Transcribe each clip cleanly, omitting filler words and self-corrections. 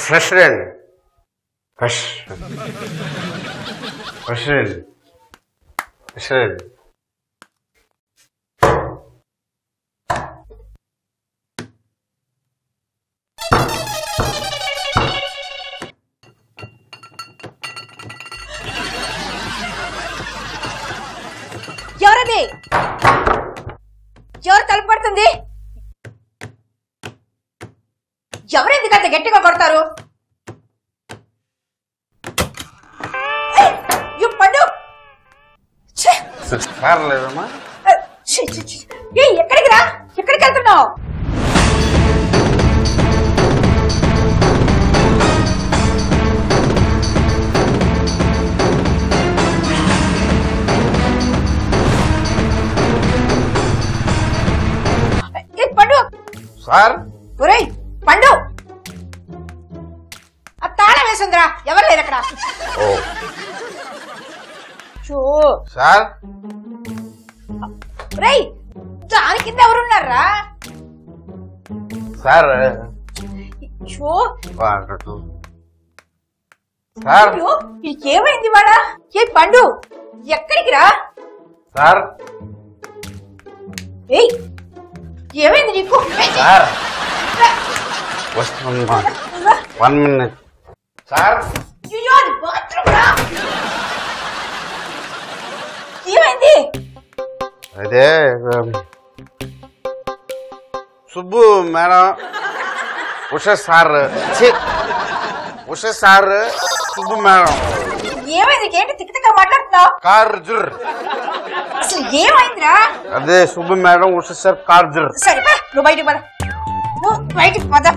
President. President. ఎవరది? ఎవరు తలుపు కొడుతుంది? ఎవరు ఎందుకంత గట్టిగా కొడతారు? పండు ఎక్కడికి రా? ఎక్కడికి వెళ్తున్నావు? పండు సార్. ఒరేయ్ పండు, ఆ తాళం వేసిందిరా. ఎవరు లేరు అక్కడ. సార్ రేయ్, దాని కింద ఎవరున్నారా? సార్ ఏమైంది వాడా? ఏ పండు ఎక్కడికి రా? సార్ ఏయ్ ఏమైంది నీకు? సార్ వస్తున్నా. 1 minute. సార్ ఏమైంది? అదే Subbu madam, Usha sir, Subbu madam. ఏమైంది? ఏంటి తిక్క తిక్క మాట్లాడుతున్నావు? కార్ జుర్. అసలు ఏమైందిరా? అదే సుబ్బు మేడం, ఉషా సార్, కార్ జుర్. సరే నువ్వు బయటికి పద. నువ్వు బయటికి పద.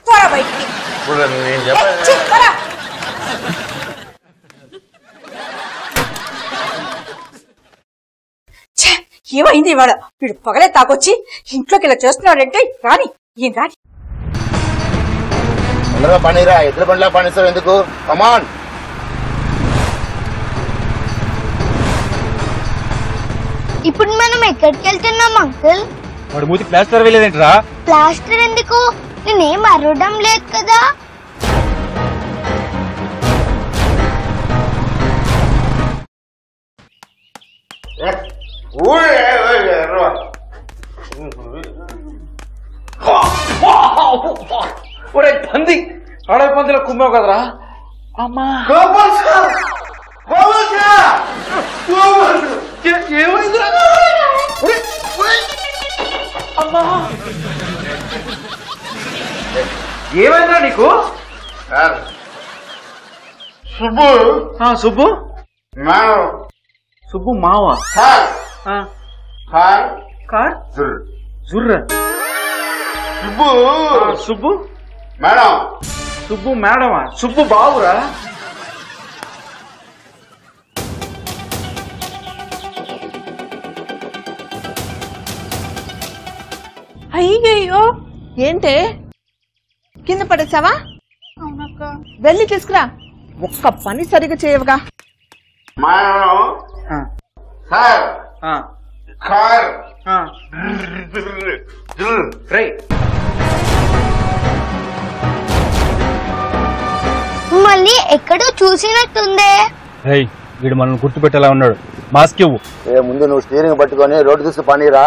త్వర బయటికి. నేను చెప్పా. ఏమైంది ఇవాళ? వీడు పగలే తాకొచ్చి ఇంట్లోకి ఇలా చేస్తున్నాడంటే రాని ఏం రాని. తొందరగా పనిరా, ఎదురు బండ్లా పనిస్తావు ఎందుకు? కమాన్. ఇప్పుడు మనం ఎక్కడికి వెళ్తున్నాం అంకుల్? వాడు మూతి ప్లాస్టర్ వేయలేదేంట్రా? ప్లాస్టర్ ఎందుకు? నేనేం అరవడం లేదు కదా. పంది అడవి పందిలో కుమ్మావు కదరా? అమ్మా ఏమైందిరా? అమ్మా ఏమైందిరా నీకు? సుబ్బు. సుబ్బు మేడం. సుబ్బు మావా? కార్ కార్ జుర్. జుర్ర. సుబ్బు. సుబ్బు మేడం. సుబ్బు మేడమా? సుబ్బు బావురా? అయ్యయ్యో, ఏంటే కింద పడేసావా? వెళ్ళి తీసుకురా. ఒక్క పని సరిగా చేయవుగా. సార్ కార్ మళ్ళీ ఎక్కడో చూసినట్టుందే. వీడు మనల్ని గుర్తుపెట్టేలా ఉన్నాడు. మాస్క్ ఇవ్వు. ముందు నువ్వు స్టీరింగ్ పట్టుకొని రోడ్డు చూసి పనిరా.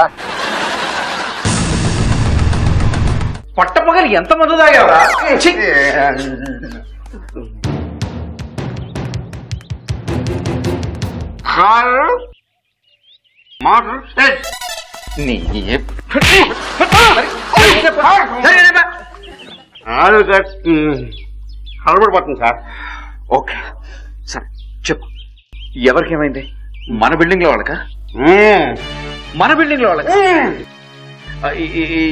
పట్టపగలి ఎంత మందు తాగావరా? హడబడిపోతుంది సార్. ఓకే సరే చెప్పు, ఎవరికేమైంది? మన బిల్డింగ్ లో వాళ్ళకా? మన బిల్డింగ్ లో వాళ్ళకా?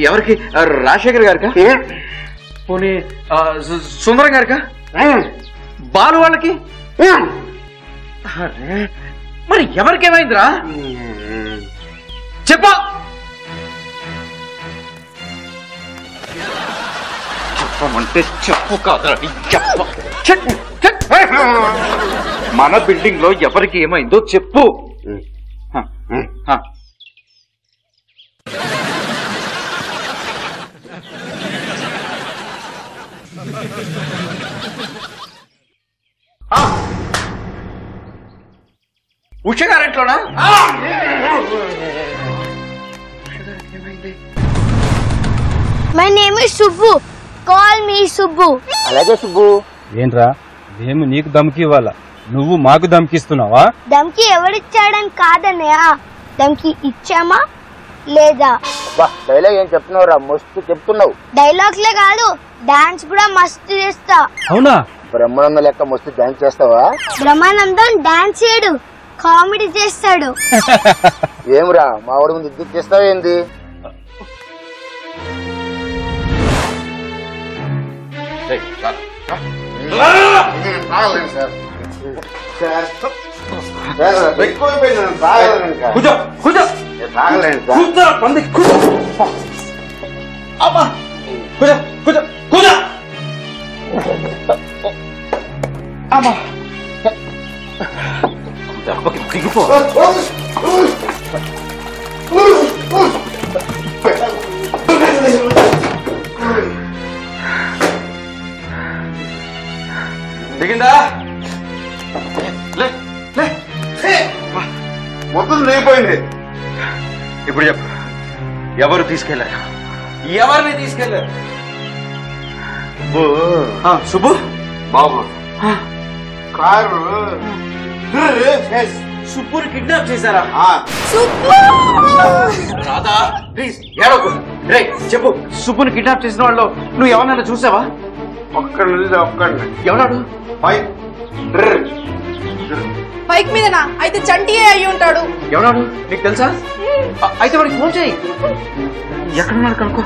ఎవరికి? రాజశేఖర్ గారికా? పోనీ సుందరం గారికా? బాలు వాళ్ళకి? మరి ఎవరికేమైందిరా? చెప్పా. చెప్పమంటే చెప్పు కాదురా మన బిల్డింగ్ లో ఎవరికి ఏమైందో చెప్పు. ఉష గారింట్లోనా? My name is Subbu, call me Subbu. అలాగే సుబ్బు. ఏంట్రా మేము నీకు దమ్కి ఇవ్వాలా, నువ్వు మాకు దమ్కిస్తున్నావా? దమ్కి ఎవడిచ్చాడని కాదన్నయ్య, దమ్కి ఇచ్చామా లేదా? డైలాగ్ ఏం చెప్తున్నావురా, మస్తు చెప్తున్నావు. డైలాగ్లే కాదు, డాన్స్ కూడా మస్తు చేస్తా. అవునా? బ్రహ్మానందం లెక్క మస్తు డాన్స్ చేస్తావా? బ్రహ్మానందం డాన్స్ చేయడు, కామెడీ చేస్తాడు. ఏమిరా మా వాడి ముందు ఇద్దరు చేస్తావా ఏంది? దిగిందా? మొత్తం లేకపోయింది. ఇప్పుడు చెప్పు, ఎవరు తీసుకెళ్లారు? ఎవరిని తీసుకెళ్లారు? సుబ్బు బాబు కారు సుబ్బుని కిడ్నాప్ చేశారా? రాధా ప్లీజ్ ఏడవకు. రే చెప్పు, సుబ్బుని కిడ్నాప్ చేసిన వాళ్ళు నువ్వు ఎవరినైనా చూసావా? ఒక్కడిని ఎవడాడు? బైక్ మీదనా? అయితే చంటియే అయి ఉంటాడు. ఎవడాడు నీకు తెలుసా? అయితే వాడికి ఫోన్ చేయి. ఎక్కడున్నాడు కనుక్కో.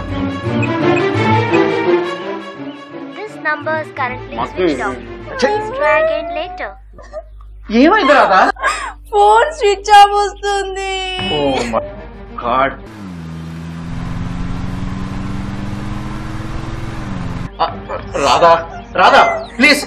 ఏమైంది రాధా? ఫోన్ స్విచ్ ఆఫ్ వస్తుంది. Oh my god. Radha Radha please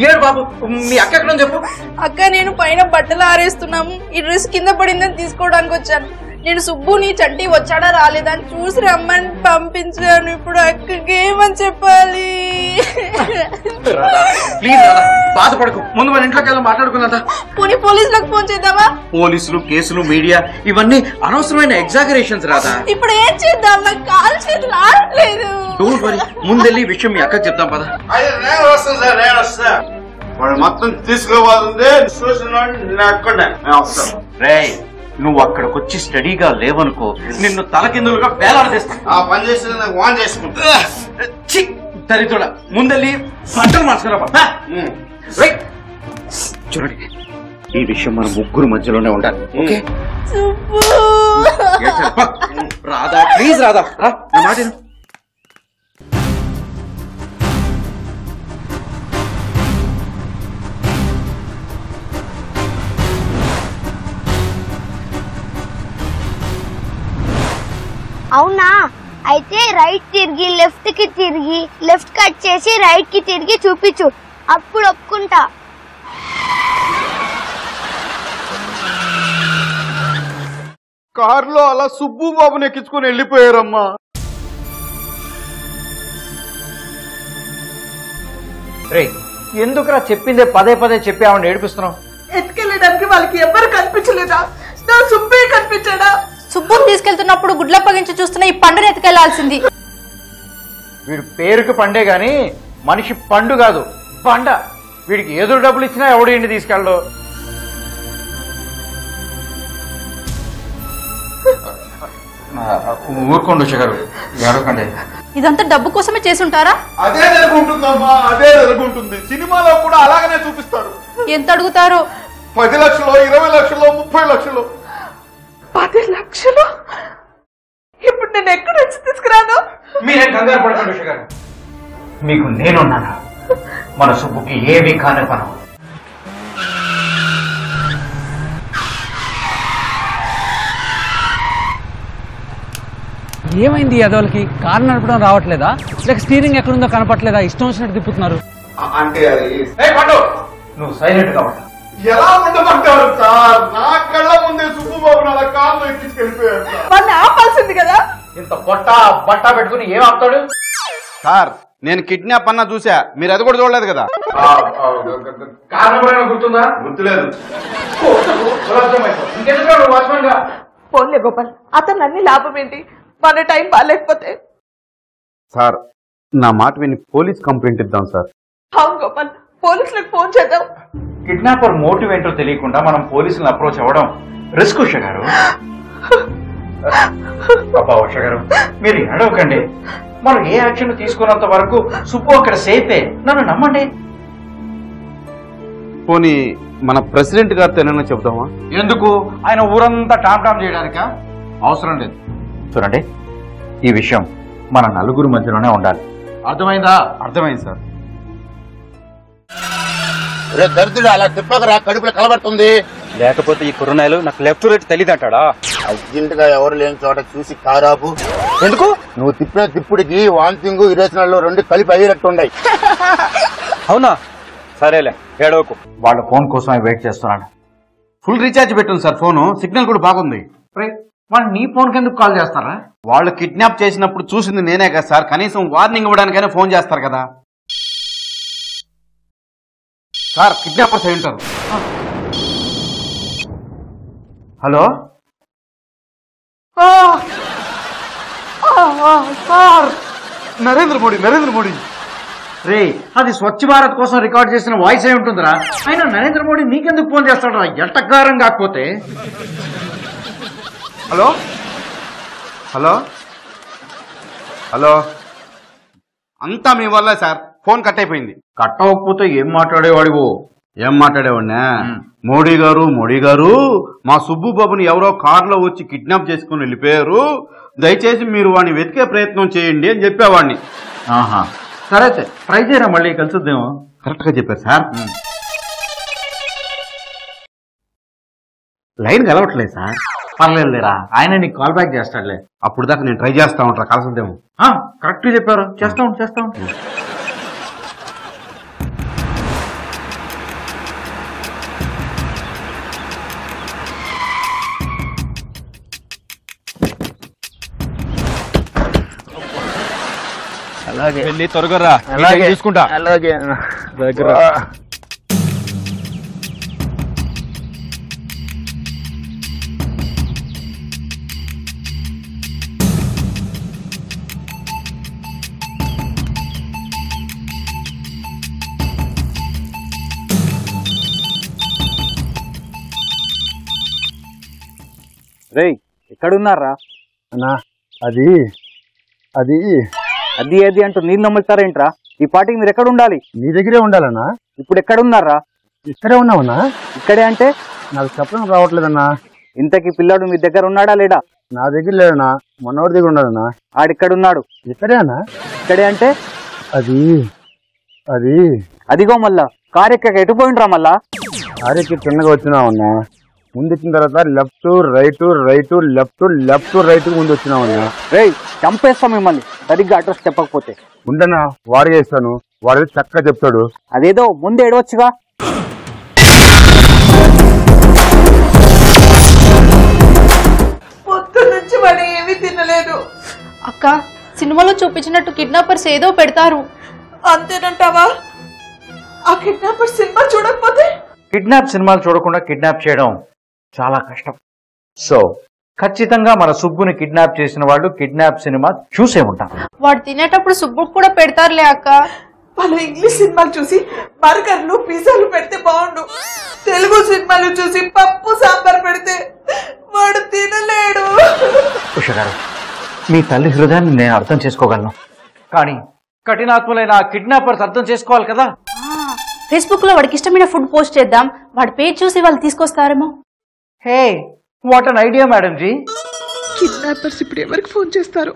ఏడు బాబు, మీ అక్క ఎక్కడ చెప్పు. అక్క నేను పైన బట్టలు ఆరేస్తున్నాము, ఈ డ్రెస్ కింద పడిందని తీసుకోవడానికి వచ్చాను. నేను సుబ్బుని చంటి వచ్చాడా రాలేదా అని చూసి రమ్మని పంపించాను. ఇప్పుడు అక్కకి ఏమని చెప్పాలి? ప్లీజ్ రాధా బాధపడకు, ముందు మన ఇంట్లోకి వెళ్ళి మాట్లాడుకున్నా. పోనీ పోలీసులకు ఫోన్ చేద్దామా? పోలీసులు, కేసులు, మీడియా ఇవన్నీ అనవసరమైన ఎగ్జాగరేషన్స్ రాధా. ఇప్పుడు ఏం చేద్దాం? నాకు కాలు చేతులు ఆడట్లేదు. డోంట్ వరీ, ముందెళ్ళి ఈ విషయం మీ అక్కకి చెప్తాం పద. నేను వస్తాను సార్, నేను వస్తా. వాడు మొత్తం తీసుకోవాలంటే రే నువ్వు అక్కడికి వచ్చి స్టడీగా లేవనుకో, నిన్ను తలకిందులుగా వేలాడదీస్తా. ఆ పని చేసి నాకు వాన్ చేసుకుంటా. దరిద్రుడా, ముందెళ్ళి బట్టలు మార్చుకురా. చూడండి, ఈ విషయం మన ముగ్గురు మధ్యలోనే ఉండాలి, ఓకే? రాధా ప్లీజ్ రాధా రా, నా మాట విను. అవునా? అయితే రైట్ తిరిగి లెఫ్ట్ కి తిరిగి లెఫ్ట్ కట్ చేసి రైట్ కి తిరిగి చూపించు, అప్పుడు ఒప్పుకుంటా. కారులో అలా సుబ్బు బాబుని ఎక్కించుకుని వెళ్ళిపోయారమ్మా. రే ఎందుకురా చెప్పిందే పదే పదే చెప్పి ఆవిడ ఏడిపిస్తున్నావు? ఎత్తుకెళ్ళడానికి వాళ్ళకి ఎవరు కనిపించలేదా? నా సుబ్బే కనిపించాడా? సుబ్బుని తీసుకెళ్తున్నప్పుడు గుడ్లప్పగించి చూస్తున్న ఈ పండుని ఎత్తుకెళ్లాల్సింది. వీడు పేరుకి పండే గాని మనిషి పండు కాదు, పండ. వీడికి ఎదురు డబ్బులు ఇచ్చినా ఎవడు ఇంటి తీసుకెళ్ళడు. ఊరుకోండి ఉషగారు, ఏడవకండి. ఇదంతా డబ్బు కోసమే చేసుంటారా? అదే జరుగుంటుందమ్మా, అదే జరుగుంటుంది. సినిమాలో కూడా అలాగనే చూపిస్తారు. ఎంత అడుగుతారో? 10 లక్షలు, 20 లక్షలు, 30 లక్షలు. 10 లక్షలు? ఇప్పుడు నేను ఎక్కడి నుంచి తీసుకురాను? మీరేం కంగారు పడకండి ఉషగారు, మీకు నేనున్నాను. మన సుబ్బుకి ఏమీ కాని పను. ఏమైంది అదోళ్ళకి కారు నడపడం రావట్లేదా లేక స్టీరింగ్ ఎక్కడుందో కనపట్లేదా ఇష్టం వచ్చినట్టు తిప్పుతున్నారు అంటే అది నువ్వు సైలెంట్ గా ఉంటా. ఎలా ఉండమంటారు సార్? నా కళ్ళ ముందే సుబ్బుబాబు అలా కార్లో ఎక్కించుకెళ్ళిపోయారు సార్. వాడిని ఆపాల్సింది కదా. ఇంత బట్ట పెట్టుకుని ఏం ఆపుతాడు? సార్ నేను కిడ్నాప్ అన్నా చూసా, మీరు అది కూడా చూడలేదు కదా. కారణం గుర్తుందా? గుర్తులేదు. ఇంకెందుకు వాచ్మెన్ గా? పోన్లే గోపాల్, అతను అన్ని లాభం ఏంటి? మన టైం బాగాలేకపోతే. సార్ నా మాట విని పోలీస్ కంప్లైంట్ ఇద్దాం సార్. అవును గోపాల్, పోలీసులకు ఫోన్ చేద్దాం. కిడ్నాపర్ మోటివ్ ఏంటో తెలియకుండా మనం పోలీసులను అప్రోచ్ అవ్వడం రిస్క్. ఉష గారు, పాపా ఉష గారు, మీరు ఏడవకండి. మనం ఏ యాక్షన్ తీసుకున్నంత వరకు సుబ్బు అక్కడ సేఫే. నన్ను నమ్మండి. పోనీ మన ప్రెసిడెంట్ గారితో ఏమైనా చెప్దామా? ఎందుకు? ఆయన ఊరంతా టామ్ టామ్ చేయడానికా? అవసరం లేదు. చూడండి, ఈ విషయం మన నలుగురు మధ్యలోనే ఉండాలి. అర్థమైందా? అర్థమైంది సార్. రే దరిద్రుడు, అలా తిప్పకరా, కడుపులో కలబడుతుంది. లేకపోతే ఈ కుర్రనాయలు నాకు లెఫ్ట్ రైట్ తెలియదు అంటాడా? అర్జెంట్ గా ఎవరు లేని చోట చూసి కారాపు. ఎందుకు? నువ్వు తిప్పిన తిప్పుడికి వాంతింగ్ ఇరేషనల్ 2 కలిపి అయ్యేటట్టుండయి. అవునా? సరేలే, ఏడవకు. వాళ్ళ ఫోన్ కోసమే వెయిట్ చేస్తున్నాను. ఫుల్ రీఛార్జ్ పెట్టింది సార్, ఫోను సిగ్నల్ కూడా బాగుంది. వాళ్ళు నీ ఫోన్కి ఎందుకు కాల్ చేస్తారా? వాళ్ళు కిడ్నాప్ చేసినప్పుడు చూసింది నేనే కదా సార్, కనీసం వార్నింగ్ ఇవ్వడానికైనా ఫోన్ చేస్తారు కదా సార్. కిడ్నాపర్స్ అయి ఉంటారు. Hello sir, Narendra Modi. రే, అది స్వచ్ఛ భారత్ కోసం రికార్డ్ చేసిన వాయిస్ అయి ఉంటుందిరా. అయినా నరేంద్ర మోడీ నీకెందుకు ఫోన్ చేస్తాడరా? ఎట్టకారం కాకపోతే. హలో హలో హలో అంతా మీ వల్ల సార్. ఫోన్ కట్ అయిపోయింది. కట్ అవ్వకపోతే ఏం మాట్లాడేవాడివో? ఏం మాట్లాడేవాడినా? మోడీ గారు మా సుబ్బు బాబుని ఎవరో కారులో వచ్చి కిడ్నాప్ చేసుకుని వెళ్ళిపోయారు, దయచేసి మీరు వాడిని వెతికే ప్రయత్నం చేయండి అని చెప్పేవాడిని. ఆహా, సరే అయితే ట్రై చేయరా, మళ్ళీ కలిసిద్దేమో. కరెక్ట్ గా చెప్పారు సార్. లైన్ కలవట్లేదు సార్. పర్లేదులేరా, ఆయన నీకు కాల్ బ్యాక్ చేస్తాడులే. అప్పుడు దాకా నేను ట్రై చేస్తా ఉంటా, కలిసిద్దేమో. కరెక్ట్ చెప్పారు. చేస్తాం. అలాగే వెళ్ళి త్వరగా రా, చూసుకుంటా. అలాగే దగ్గర రేయ్, ఎక్కడున్నారా? అన్నా అది అది అది ఏది అంటూ నీళ్ళు నమ్ముతారేంట్రా? ఈ పాటికి మీరు ఎక్కడ ఉండాలి? నీ దగ్గరే ఉండాలన్నా. ఇప్పుడు ఎక్కడున్నారా? ఇక్కడే ఉన్నావన్నా. ఇక్కడే అంటే నాకు చెప్పడం రావట్లేదన్నా. ఇంతకీ పిల్లాడు మీ దగ్గర ఉన్నాడా లేడా? నా దగ్గర లేదన్నా, మొన్నవాడి దగ్గర ఉన్నాడన్నా. ఆడిక్కడున్నాడు. ఇక్కడే అన్నా. ఇక్కడే అంటే అది అది అదిగో మళ్ళా కారెక్క ఎటుపోయిండ్రా? మళ్ళా ఆరేకి చిన్నగా వచ్చినావన్నా. ముందు వచ్చిన తర్వాత లెఫ్ట్ రైట్ లెఫ్ట్ ముందు వచ్చినావన్నా. రేయ్, చంపేస్తాం మిమ్మల్ని సరిగ్గా అడ్రస్ చెప్పకపోతే. ఉండనా, వాడు చేస్తాను, వాడు చక్కగా చెప్తాడు. అదేదో ముందు ఏడవచ్చుగా. పొద్దు నుంచి వాడు ఏమీ తినలేదు. అక్క, సినిమాలో చూపించినట్టు కిడ్నాపర్స్ ఏదో పెడతారు. అంతేనంటావా? ఆ కిడ్నాపర్ సినిమా చూడకపోతే? కిడ్నాప్ సినిమాలు చూడకుండా కిడ్నాప్ చేయడం చాలా కష్టం. సో ఖచ్చితంగా మన సుబ్బుని కిడ్నాప్ చేసిన వాళ్ళు కిడ్నాప్ సినిమా చూసే ఉంటారు. వాడు తినేటప్పుడు సుబ్బుకు కూడా పెడతారులే అక్క. వాళ్ళు ఇంగ్లీష్ సినిమాలు చూసి బర్గర్లు పిజ్జాలు పెడితే బాగుండు. తెలుగు సినిమాలు చూసి పప్పు సాంబార్ పెడితే వాడు తినలేడు. ఉష గారు, మీ తల్లి హృదయాన్ని నేను అర్థం చేసుకోగలను, కానీ కఠినాత్ములైన కిడ్నాపర్స్ అర్థం చేసుకోవాలి కదా. ఫేస్బుక్ లో వాడికి ఇష్టమైన ఫుడ్ పోస్ట్ చేద్దాం, వాడి పేజ్ చూసి వాళ్ళు తీసుకొస్తారేమో. హే, what an idea madam ji. Kidnappers ఇప్పుడు ఎవరికి ఫోన్ చేస్తారు?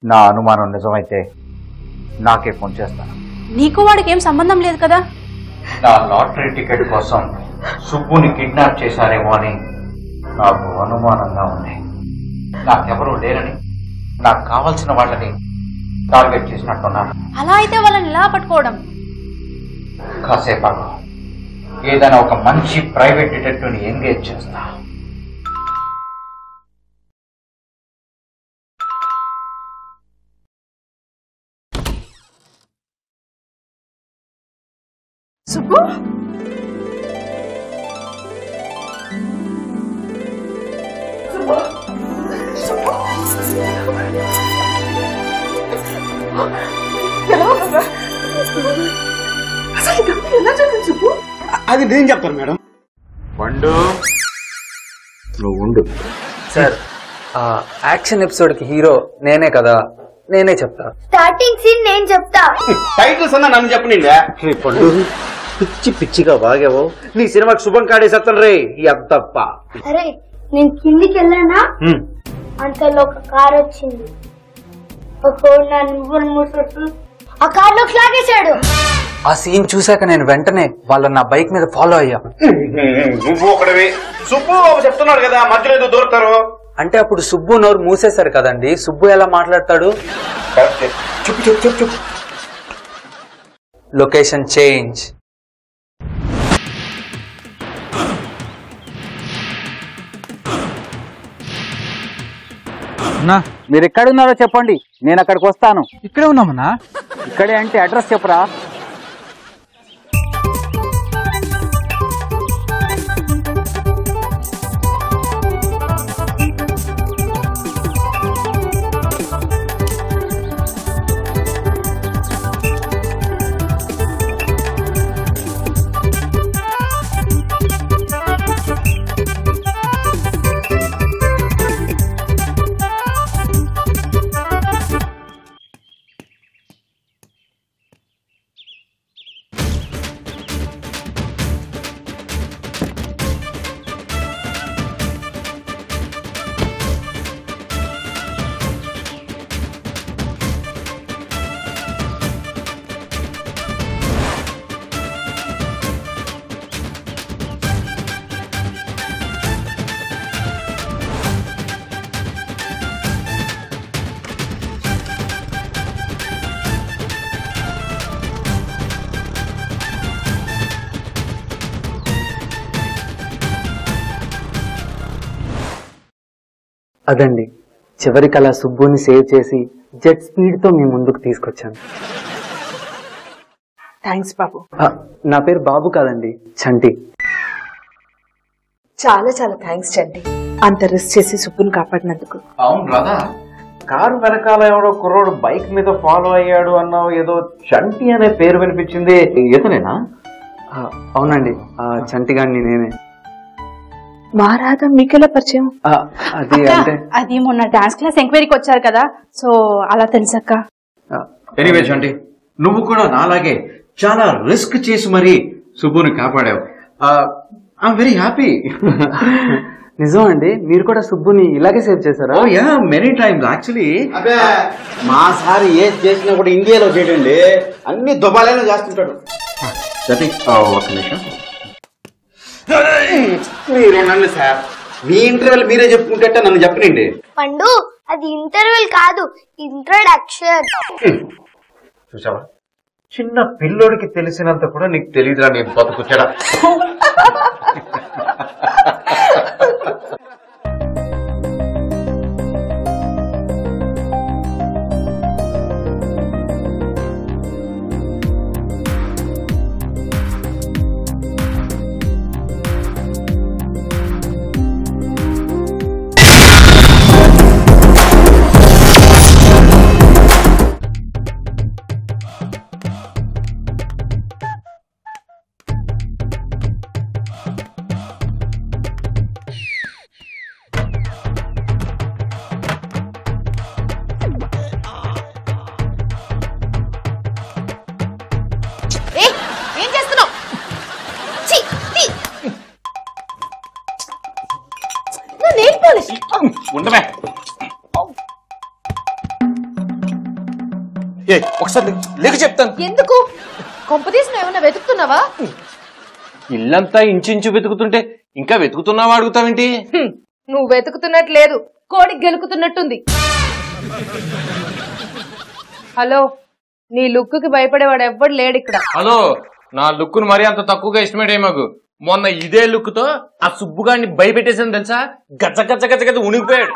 నా అనుమానం నిజమైతే నాకే ఫోన్ చేస్తాను. నీకు వాడికి ఏం సంబంధం లేదు కదా. నా లాటరీ టికెట్ కోసం సుబ్బుని కిడ్నాప్ చేశారేమో అని నాకు అనుమానంగా ఉంది. నాకెవరూ లేరని నాకు కావాల్సిన వాళ్ళని టార్గెట్ చేసినట్టున్నారు. అలా అయితే వాళ్ళని ఎలా పట్టుకోవడం? కాసేపు ఏదైనా ఒక మంచి ప్రైవేట్ డిటెక్టివ్ని ఎంగేజ్ చేస్తా. సుబ్బు, అది నేను చెప్తాను మేడం. పండు నువ్వు ఉండు. సార్ యాక్షన్ ఎపిసోడ్ కి హీరో నేనే కదా, నేనే చెప్తా. స్టార్టింగ్ సీన్ నేను చెప్తా. టైటిల్స్ అన్నా నన్ను చెప్పనిందా? పండు పిచ్చి పిచ్చిగా బాగావో, నీ సినిమాకి శుభం కాడేసేస్తాను రే తప్ప. అరే నేను కిందికి వెళ్ళానా, అంతలో ఒక కార్ వచ్చింది. ఆ కార్ లోకి లాగేశాడు. ఆ సీన్ చూశాక నేను వెంటనే వాళ్ళ నా బైక్ మీద ఫాలో అయ్యా. నువ్వు ఒకటివి, సుబ్బు చెప్తున్నాడు కదా, మధ్యలో ఏదో దూరతారు అంటే అప్పుడు సుబ్బు నోరు మూసేశారు కదండి, సుబ్బు ఎలా మాట్లాడతాడు? చెప్పు చెప్పు చెప్పు చెప్పు. Location change. మీరు ఎక్కడ ఉన్నారో చెప్పండి, నేను అక్కడికి వస్తాను. ఇక్కడే ఉన్నామన్నా. ఇక్కడే అంటే అడ్రస్ చెప్పరా? అదండి, చివరికి అలా సుబ్బుని సేవ్ చేసి జెట్ స్పీడ్ తో మీ ముందుకు తీసుకొచ్చాను. థ్యాంక్స్ బాబు. నా పేరు బాబు కాదండి, చంటి. చాలా చాలా థ్యాంక్స్ చంటి, అంత రిస్క్ చేసి సుబ్బుని కాపాడినందుకు. అవును రాదా, కారు వెనకాల ఎవడో కుర్రోడు బైక్ మీద ఫాలో అయ్యాడు అన్నావు, ఏదో చంటి అనే పేరు వినిపించింది, ఇతనేనా? అవునండి, చంటి గారిని నేనే. మా రాధా మీకెలా పరిచయం? అది అంటే అది మొన్న డాన్స్ క్లాస్ ఎంక్వైరీకి వచ్చారు కదా, సో అలా తెలుసక్క. ఎనీవే చంటి, నువ్వు కూడా నాలాగే చాలా రిస్క్ చేసి మరీ సుబ్బుని కాపాడావు. I'm very happy. నిజం అండి, మీరు కూడా సుబ్బుని ఇలాగే సేవ్ చేశారా? Oh yeah, many times actually. అదే మా సార్ ఏది చేసినా కూడా ఇండియాలో చేయడండి, అన్ని దుబాయ్లోనే చేస్తుంటాడు. ఒక్క నిమిషం. మీరేనండి సార్, మీ ఇంటర్వ్యూలు మీరే చెప్పుకుంటే నన్ను చెప్పనండి. పండు అది ఇంటర్వ్యూల్ కాదు, ఇంట్రొడక్షన్. చూసావా, చిన్న పిల్లోడికి తెలిసినంత కూడా నీకు తెలియదురా నీ బతుకుచ్చడా. ఏం చేస్తున్నావు? ఉండమే ఒకసారి లేక చెప్తాను. ఎందుకు? కొంపదీసి నువ్వు ఏమైనా వెతుకుతున్నావా? ఇల్లంతా ఇంచుంచు వెతుకుతుంటే ఇంకా వెతుకుతున్నావా అడుగుతావేంటి? నువ్వు వెతుకుతున్నట్టు లేదు, కోడి గెలుకుతున్నట్టుంది. హలో, నీ లుక్ కి భయపడేవాడు ఎవ్వడు లేడు ఇక్కడ. హలో, నా లుక్ ను మరీ అంత తక్కువగా ఎస్టిమేట్ అయ్యి మొన్న ఇదే లుక్ తో ఆ సుబ్బుగాడిని భయపెట్టేసాను తెలుసా? గచ్చ గచ్చ గచ్చ గచ్చ ఉనిగిపోయాడు.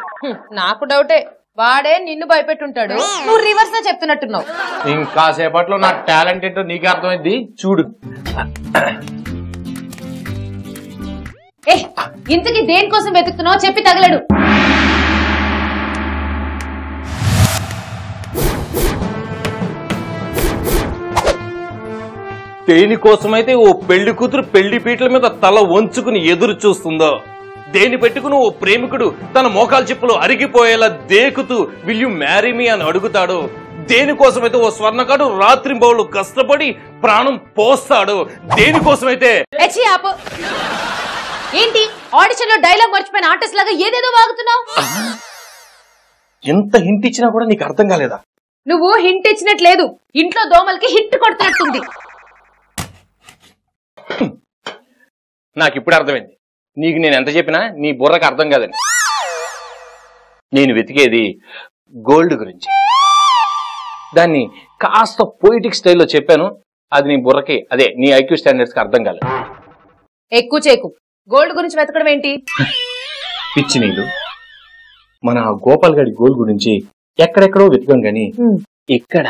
నాకు డౌటే, వాడే నిన్ను భయపెట్టుంటాడు. నువ్వు రివర్స్ గా చెప్తున్నట్టున్నావు. ఇంకా సేపట్లో నా టాలెంట్ ఏంటో నీకు అర్థమైంది, చూడు. ఇంతకీ దేనికోసం వెతుకుతున్నావు చెప్పి తగలడు. దేనికోసమైతే ఓ పెళ్లి కూతురు పెళ్లి పీటల మీద తల వంచుకుని ఎదురు చూస్తుందో, దేని పెట్టుకుని ఓ ప్రేమికుడు తన మోకాలు చెప్పులు అరిగిపోయేలా దేకుతూ విల్ యు మ్యారీ మీ అని అడుగుతాడు, దేనికోసమైతే ఓ స్వర్ణకాడు రాత్రింబౌళ్ళు కష్టపడి ప్రాణం పోస్తాడు, దేనికోసమైతే ఏంటి ఆడిషన్ లో డైలాగ్ మర్చిపోయిన ఆర్టిస్ట్ లాగా ఏదేదో వాగుతున్నావు? ఎంత హింట్ ఇచ్చినా కూడా నీకు అర్థం కాలేదా? నువ్వు హింట్ ఇచ్చినట్లేదు, ఇంట్లో దోమలకి హిట్ కొడుతున్నట్టుంది. నాకు ఇప్పుడు అర్థమైంది, నీకు నేను ఎంత చెప్పినా నీ బుర్రకు అర్థం కాదని. నేను వెతికేది గోల్డ్ గురించి. దాన్ని కాస్త పోయిటిక్ స్టైల్లో చెప్పాను, అది నీ బుర్రకి, అదే నీ ఐక్యూ స్టాండర్డ్స్ కి అర్థం కాలేదు. ఎక్కువ చేకు. గోల్డ్ గురించి వెతకడం ఏంటి? పిచ్చి నీళ్ళు, మన గోపాల్ గారి గోల్డ్ గురించి ఎక్కడెక్కడో వెతికాం గాని ఇక్కడ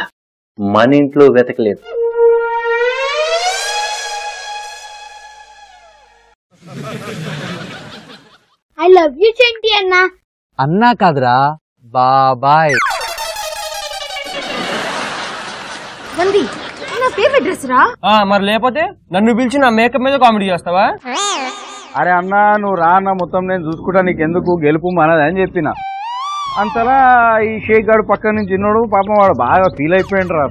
మన ఇంట్లో వెతకలేదు. ఐ లవ్ యూ చంటి అన్న. అన్నా కాదురా, బాబాయ్. నా ఫేవరెట్ డ్రెస్ రా. మరి లేకపోతే నన్ను పిలిచి నా మేకప్ మీద కామెడీ చేస్తావా? అరే అన్నా, నువ్వు రా అన్న, మొత్తం నేను చూసుకుంటా, నీకెందుకు గెలుపు మనది అని చెప్పిన. అంతలా ఈ షేక్ గాడు పక్క నుంచి చిన్నోడు పాపం వాడు బాగా ఫీల్ అయిపోయిండు రా.